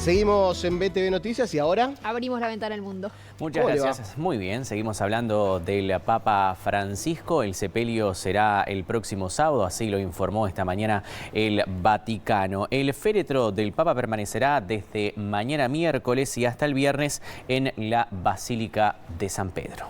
Seguimos en BTV Noticias y ahora abrimos la ventana al mundo. Muchas gracias. Muy bien, seguimos hablando del Papa Francisco. El sepelio será el próximo sábado, así lo informó esta mañana el Vaticano. El féretro del Papa permanecerá desde mañana miércoles y hasta el viernes en la Basílica de San Pedro.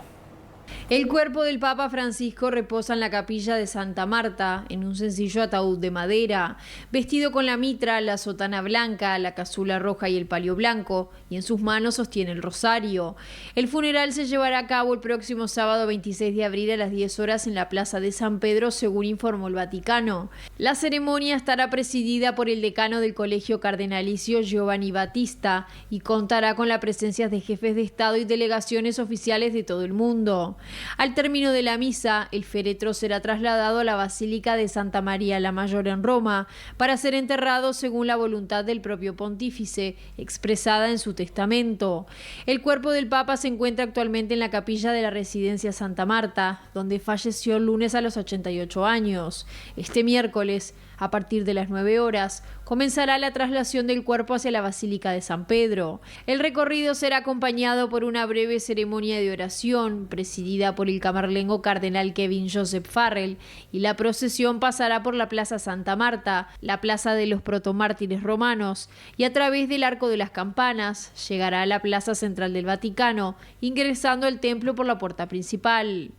El cuerpo del Papa Francisco reposa en la capilla de Santa Marta, en un sencillo ataúd de madera, vestido con la mitra, la sotana blanca, la casula roja y el palio blanco, y en sus manos sostiene el rosario. El funeral se llevará a cabo el próximo sábado 26 de abril a las 10 horas en la Plaza de San Pedro, según informó el Vaticano. La ceremonia estará presidida por el decano del Colegio Cardenalicio, Giovanni Battista, y contará con la presencia de jefes de Estado y delegaciones oficiales de todo el mundo. Al término de la misa, el féretro será trasladado a la Basílica de Santa María la Mayor en Roma para ser enterrado según la voluntad del propio pontífice, expresada en su testamento. El cuerpo del Papa se encuentra actualmente en la capilla de la residencia Santa Marta, donde falleció el lunes a los 88 años. Este miércoles, a partir de las 9 horas, comenzará la traslación del cuerpo hacia la Basílica de San Pedro. El recorrido será acompañado por una breve ceremonia de oración, presidida por el camarlengo cardenal Kevin Joseph Farrell, y la procesión pasará por la Plaza Santa Marta, la Plaza de los Protomártires Romanos, y a través del Arco de las Campanas llegará a la Plaza Central del Vaticano, ingresando al templo por la puerta principal.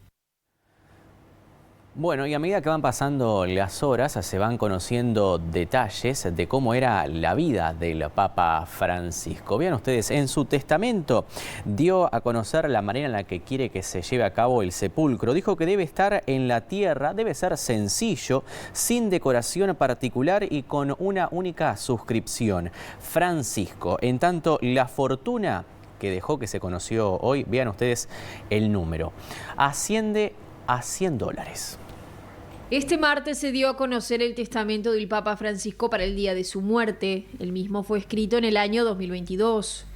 Bueno, y a medida que van pasando las horas, se van conociendo detalles de cómo era la vida del Papa Francisco. Vean ustedes, en su testamento dio a conocer la manera en la que quiere que se lleve a cabo el sepulcro. Dijo que debe estar en la tierra, debe ser sencillo, sin decoración particular y con una única suscripción: Francisco. En tanto, la fortuna que dejó, que se conoció hoy, vean ustedes el número, asciende a $100. Este martes se dio a conocer el testamento del Papa Francisco para el día de su muerte. El mismo fue escrito en el año 2022.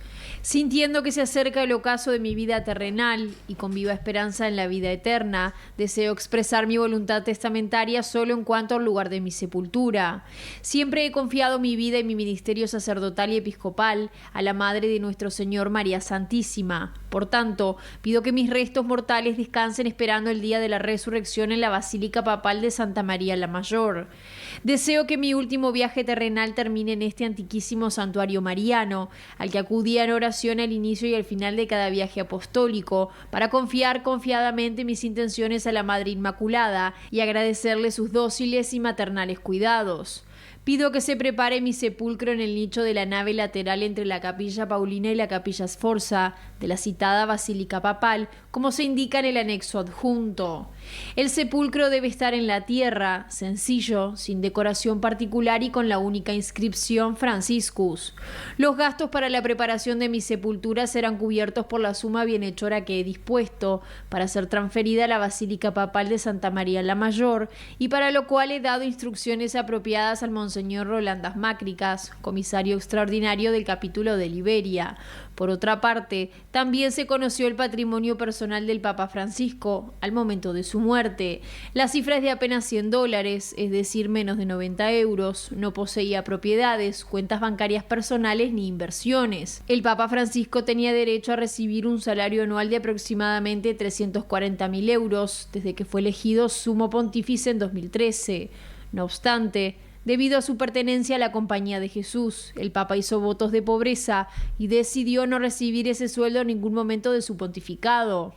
Sintiendo que se acerca el ocaso de mi vida terrenal y con viva esperanza en la vida eterna, deseo expresar mi voluntad testamentaria solo en cuanto al lugar de mi sepultura. Siempre he confiado mi vida y mi ministerio sacerdotal y episcopal a la Madre de nuestro Señor María Santísima. Por tanto, pido que mis restos mortales descansen esperando el día de la resurrección en la Basílica Papal de Santa María la Mayor. Deseo que mi último viaje terrenal termine en este antiquísimo santuario mariano, al que acudía en oración al inicio y al final de cada viaje apostólico, para confiar confiadamente mis intenciones a la Madre Inmaculada y agradecerle sus dóciles y maternales cuidados. Pido que se prepare mi sepulcro en el nicho de la nave lateral entre la Capilla Paulina y la Capilla Sforza de la citada Basílica Papal, como se indica en el anexo adjunto. El sepulcro debe estar en la tierra, sencillo, sin decoración particular y con la única inscripción Franciscus. Los gastos para la preparación de mi sepultura serán cubiertos por la suma bienhechora que he dispuesto para ser transferida a la Basílica Papal de Santa María la Mayor, y para lo cual he dado instrucciones apropiadas al Monseñor Rolandas Mácricas, comisario extraordinario del capítulo de Liberia. Por otra parte, también se conoció el patrimonio personal del Papa Francisco al momento de su muerte. La cifra es de apenas $100, es decir, menos de 90 euros. No poseía propiedades, cuentas bancarias personales ni inversiones. El Papa Francisco tenía derecho a recibir un salario anual de aproximadamente 340.000 euros desde que fue elegido sumo pontífice en 2013. No obstante, debido a su pertenencia a la Compañía de Jesús, el Papa hizo votos de pobreza y decidió no recibir ese sueldo en ningún momento de su pontificado.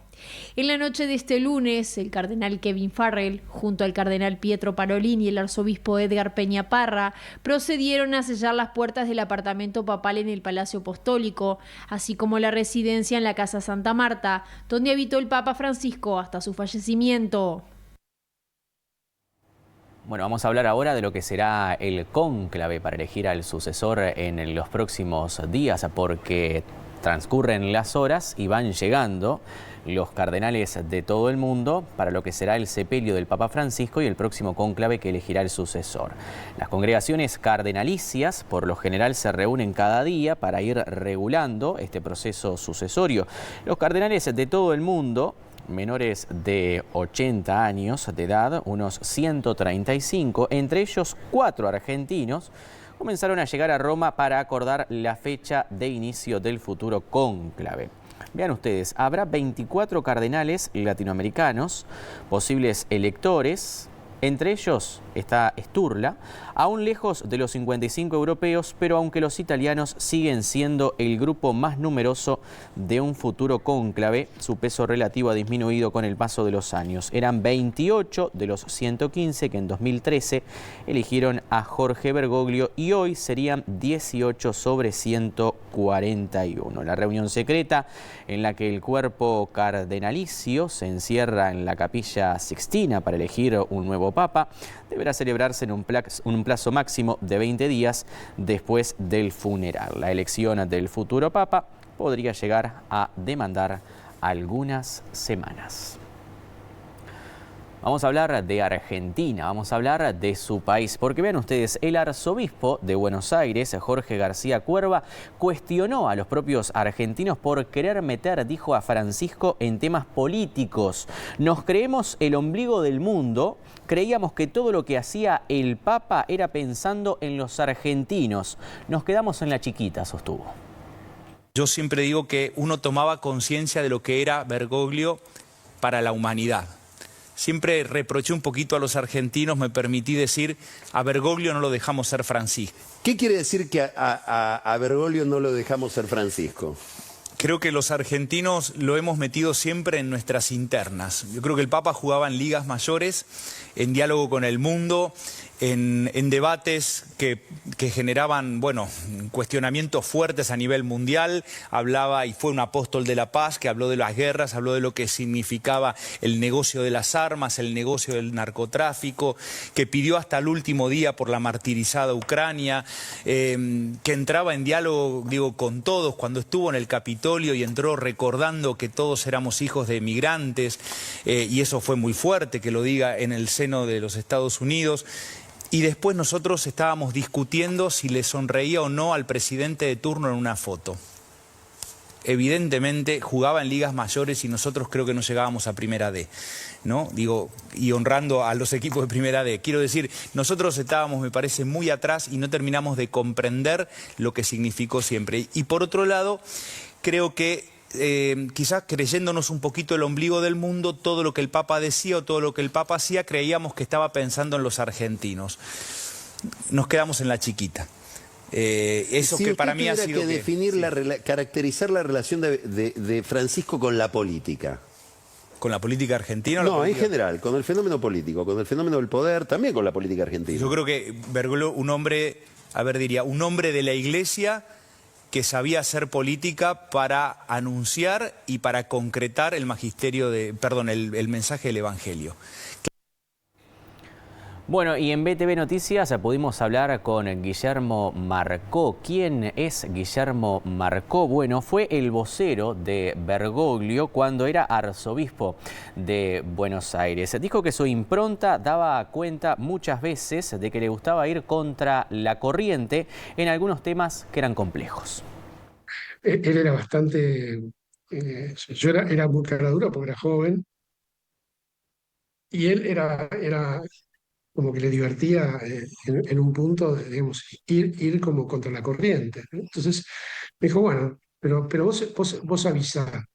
En la noche de este lunes, el cardenal Kevin Farrell, junto al cardenal Pietro Parolin y el arzobispo Edgar Peña Parra, procedieron a sellar las puertas del apartamento papal en el Palacio Apostólico, así como la residencia en la Casa Santa Marta, donde habitó el Papa Francisco hasta su fallecimiento. Bueno, vamos a hablar ahora de lo que será el cónclave para elegir al sucesor en los próximos días, porque transcurren las horas y van llegando los cardenales de todo el mundo para lo que será el sepelio del Papa Francisco y el próximo cónclave que elegirá el sucesor. Las congregaciones cardenalicias por lo general se reúnen cada día para ir regulando este proceso sucesorio. Los cardenales de todo el mundo, menores de 80 años de edad, unos 135, entre ellos 4 argentinos, comenzaron a llegar a Roma para acordar la fecha de inicio del futuro cónclave. Vean ustedes, habrá 24 cardenales latinoamericanos, posibles electores. Entre ellos está Sturla, aún lejos de los 55 europeos, pero aunque los italianos siguen siendo el grupo más numeroso de un futuro cónclave, su peso relativo ha disminuido con el paso de los años. Eran 28 de los 115 que en 2013 eligieron a Jorge Bergoglio y hoy serían 18 sobre 141. La reunión secreta en la que el cuerpo cardenalicio se encierra en la Capilla Sixtina para elegir un nuevo papa deberá celebrarse en un plazo máximo de 20 días después del funeral. La elección del futuro papa podría llegar a demandar algunas semanas. Vamos a hablar de Argentina, vamos a hablar de su país, porque vean ustedes, el arzobispo de Buenos Aires, Jorge García Cuerva, cuestionó a los propios argentinos por querer meter, dijo, a Francisco en temas políticos. Nos creemos el ombligo del mundo, creíamos que todo lo que hacía el Papa era pensando en los argentinos. Nos quedamos en la chiquita, sostuvo. Yo siempre digo que uno tomaba conciencia de lo que era Bergoglio para la humanidad. Siempre reproché un poquito a los argentinos, me permití decir, a Bergoglio no lo dejamos ser Francisco. ¿Qué quiere decir que a Bergoglio no lo dejamos ser Francisco? Creo que los argentinos lo hemos metido siempre en nuestras internas. Yo creo que el Papa jugaba en ligas mayores, en diálogo con el mundo, en debates que generaban, bueno, cuestionamientos fuertes a nivel mundial. Hablaba y fue un apóstol de la paz que habló de las guerras, habló de lo que significaba el negocio de las armas, el negocio del narcotráfico, que pidió hasta el último día por la martirizada Ucrania, que entraba en diálogo, digo, con todos cuando estuvo en el Capitolio y entró recordando que todos éramos hijos de emigrantes, y eso fue muy fuerte que lo diga en el seno de los Estados Unidos. Y después nosotros estábamos discutiendo si le sonreía o no al presidente de turno en una foto. Evidentemente jugaba en ligas mayores y nosotros creo que no llegábamos a Primera D, ¿no? Digo, y honrando a los equipos de Primera D. Quiero decir, nosotros estábamos, me parece, muy atrás y no terminamos de comprender lo que significó siempre. Y por otro lado, creo que quizás creyéndonos un poquito el ombligo del mundo, todo lo que el Papa decía o todo lo que el Papa hacía, creíamos que estaba pensando en los argentinos. Nos quedamos en la chiquita. Eso si que para mí ha sido sido... definir caracterizar la relación de Francisco con la política. ¿Con la política argentina? No, en general, con el fenómeno político, con el fenómeno del poder, también con la política argentina. Yo creo que Bergoglio, un hombre de la Iglesia que sabía hacer política para anunciar y para concretar el el mensaje del Evangelio. Bueno, y en BTV Noticias pudimos hablar con Guillermo Marcó. ¿Quién es Guillermo Marcó? Bueno, fue el vocero de Bergoglio cuando era arzobispo de Buenos Aires. Dijo que su impronta daba cuenta muchas veces de que le gustaba ir contra la corriente en algunos temas que eran complejos. Él era bastante... yo era muy cara dura porque era joven y él era como que le divertía en un punto, digamos, ir como contra la corriente, ¿no? Entonces me dijo, bueno, pero vos avisá.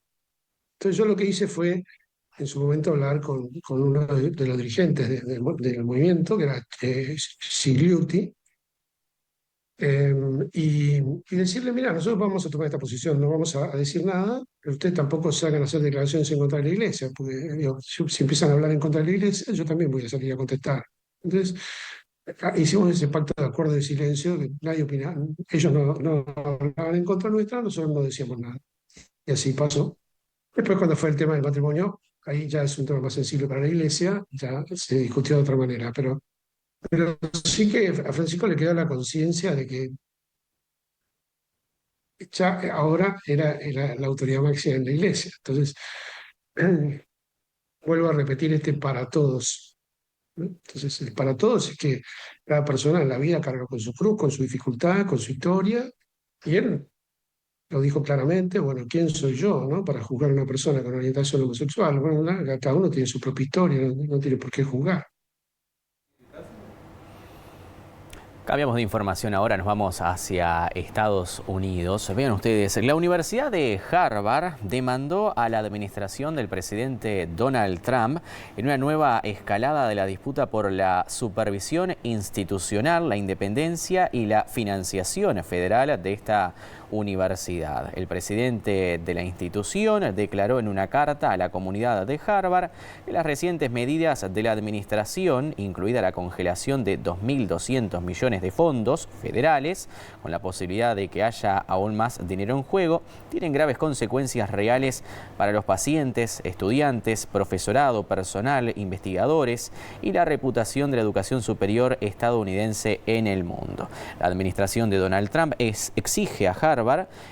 Entonces yo lo que hice fue, en su momento, hablar con uno de los dirigentes del movimiento, que era Sigliuti, y decirle, mira, nosotros vamos a tomar esta posición, no vamos a decir nada, pero ustedes tampoco se hagan hacer declaraciones en contra de la Iglesia, porque digo, si empiezan a hablar en contra de la Iglesia, yo también voy a salir a contestar. Entonces, hicimos ese pacto de acuerdo de silencio, que nadie opinaba, ellos no hablaban en contra nuestra, nosotros no decíamos nada. Y así pasó. Después, cuando fue el tema del matrimonio, ahí ya es un tema más sensible para la Iglesia, ya se discutió de otra manera, pero sí que a Francisco le quedó la conciencia de que ya ahora era la autoridad máxima en la Iglesia. Entonces, vuelvo a repetir para todos, ¿no? Entonces, el para todos es que cada persona en la vida carga con su cruz, con su dificultad, con su historia, y él lo dijo claramente, bueno, ¿quién soy yo, no? Para juzgar a una persona con orientación homosexual? Bueno, cada uno tiene su propia historia, no tiene por qué juzgar. Cambiamos de información ahora, nos vamos hacia Estados Unidos. Vean ustedes, la Universidad de Harvard demandó a la administración del presidente Donald Trump en una nueva escalada de la disputa por la supervisión institucional, la independencia y la financiación federal de esta universidad. El presidente de la institución declaró en una carta a la comunidad de Harvard que las recientes medidas de la administración, incluida la congelación de 2.200 millones de fondos federales, con la posibilidad de que haya aún más dinero en juego, tienen graves consecuencias reales para los pacientes, estudiantes, profesorado, personal, investigadores y la reputación de la educación superior estadounidense en el mundo. La administración de Donald Trump exige a Harvard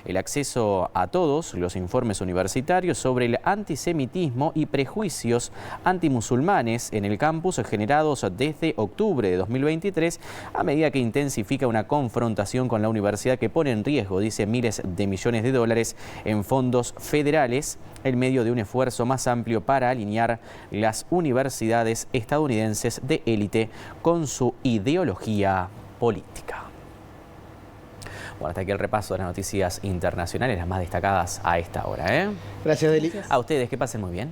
el acceso a todos los informes universitarios sobre el antisemitismo y prejuicios antimusulmanes en el campus generados desde octubre de 2023, a medida que intensifica una confrontación con la universidad que pone en riesgo, dice, miles de millones de dólares en fondos federales en medio de un esfuerzo más amplio para alinear las universidades estadounidenses de élite con su ideología política. Bueno, hasta aquí el repaso de las noticias internacionales, las más destacadas a esta hora. Gracias, Deli. A ustedes, que pasen muy bien.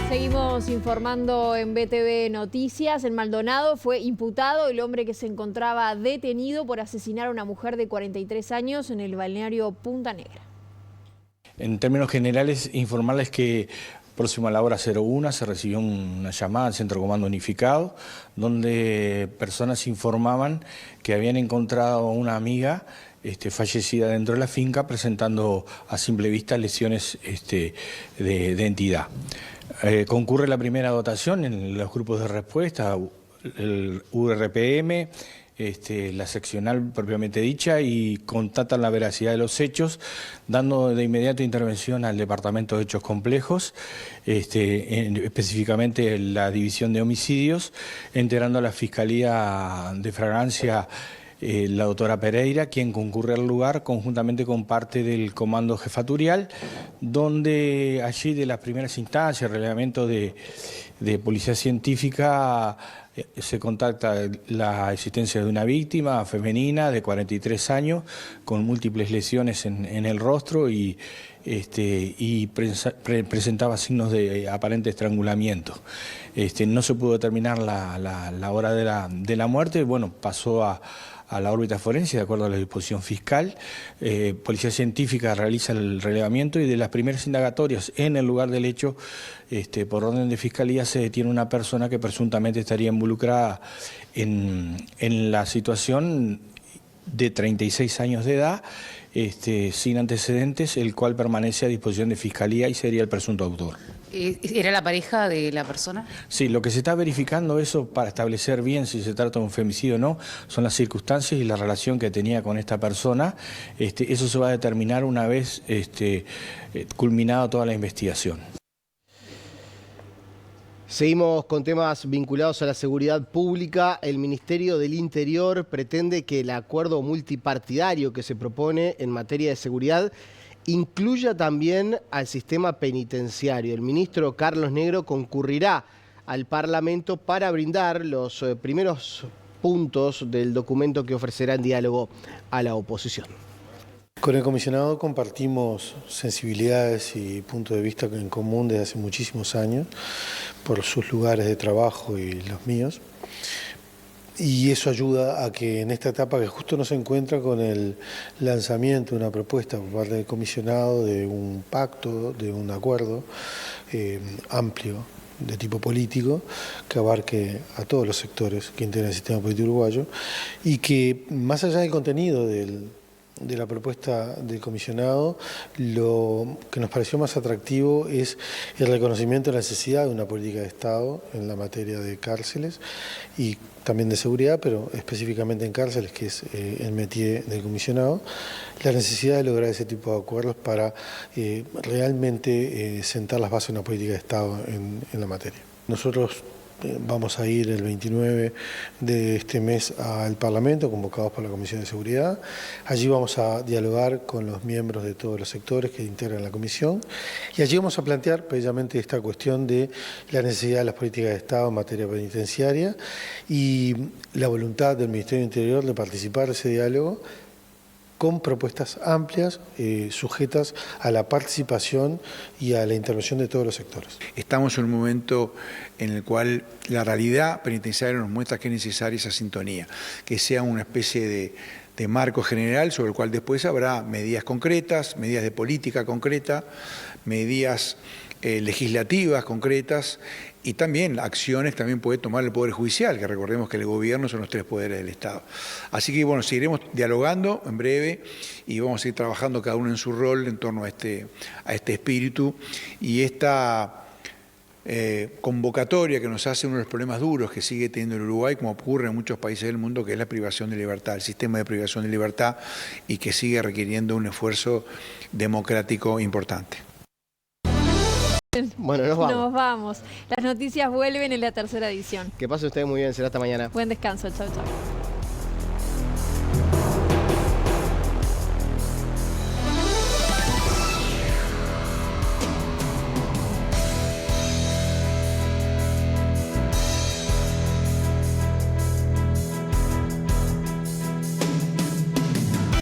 Seguimos informando en BTV Noticias. En Maldonado fue imputado el hombre que se encontraba detenido por asesinar a una mujer de 43 años en el balneario Punta Negra. En términos generales, informarles que próximo a la hora 01 se recibió una llamada al Centro Comando Unificado, donde personas informaban que habían encontrado a una amiga fallecida dentro de la finca, presentando a simple vista lesiones de entidad. Concurre la primera dotación en los grupos de respuesta, el URPM, la seccional propiamente dicha, y constatan la veracidad de los hechos, dando de inmediato intervención al Departamento de Hechos Complejos, específicamente la División de Homicidios, enterando a la Fiscalía de Fragancia, la doctora Pereira, quien concurre al lugar conjuntamente con parte del Comando Jefaturial, donde allí de las primeras instancias, relevamiento de Policía Científica, se contacta la existencia de una víctima femenina de 43 años con múltiples lesiones en el rostro y presentaba signos de aparente estrangulamiento. No se pudo determinar la hora de la muerte. Bueno, pasó a la órbita forense de acuerdo a la disposición fiscal. Policía Científica realiza el relevamiento y de las primeras indagatorias en el lugar del hecho, por orden de Fiscalía, se detiene una persona que presuntamente estaría involucrada en la situación, de 36 años de edad, sin antecedentes, el cual permanece a disposición de Fiscalía y sería el presunto autor. ¿Era la pareja de la persona? Sí, lo que se está verificando eso para establecer bien si se trata de un femicidio o no, son las circunstancias y la relación que tenía con esta persona. Eso se va a determinar una vez culminada toda la investigación. Seguimos con temas vinculados a la seguridad pública. El Ministerio del Interior pretende que el acuerdo multipartidario que se propone en materia de seguridad incluya también al sistema penitenciario. El ministro Carlos Negro concurrirá al Parlamento para brindar los primeros puntos del documento que ofrecerá en diálogo a la oposición. Con el comisionado compartimos sensibilidades y puntos de vista en común desde hace muchísimos años, por sus lugares de trabajo y los míos. Y eso ayuda a que en esta etapa que justo nos encuentra con el lanzamiento de una propuesta por parte del comisionado de un pacto, de un acuerdo amplio de tipo político que abarque a todos los sectores que integran el sistema político uruguayo y que más allá del contenido de la propuesta del comisionado, lo que nos pareció más atractivo es el reconocimiento de la necesidad de una política de Estado en la materia de cárceles y también de seguridad, pero específicamente en cárceles, que es el métier del comisionado, la necesidad de lograr ese tipo de acuerdos para realmente sentar las bases de una política de Estado en la materia. Nosotros Vamos a ir el 29 de este mes al Parlamento, convocados por la Comisión de Seguridad. Allí vamos a dialogar con los miembros de todos los sectores que integran la Comisión y allí vamos a plantear precisamente esta cuestión de la necesidad de las políticas de Estado en materia penitenciaria y la voluntad del Ministerio del Interior de participar de ese diálogo con propuestas amplias, sujetas a la participación y a la intervención de todos los sectores. Estamos en un momento en el cual la realidad penitenciaria nos muestra que es necesaria esa sintonía, que sea una especie de marco general sobre el cual después habrá medidas concretas, medidas de política concreta, medidas legislativas concretas y también acciones también puede tomar el Poder Judicial, que recordemos que el gobierno son los 3 poderes del Estado. Así que bueno, seguiremos dialogando en breve y vamos a ir trabajando cada uno en su rol en torno a este espíritu y esta convocatoria que nos hace uno de los problemas duros que sigue teniendo el Uruguay, como ocurre en muchos países del mundo, que es la privación de libertad, el sistema de privación de libertad y que sigue requiriendo un esfuerzo democrático importante. Bueno, nos vamos. Nos vamos. Las noticias vuelven en la tercera edición. Que pasen ustedes muy bien, será hasta mañana. Buen descanso, chau, chau.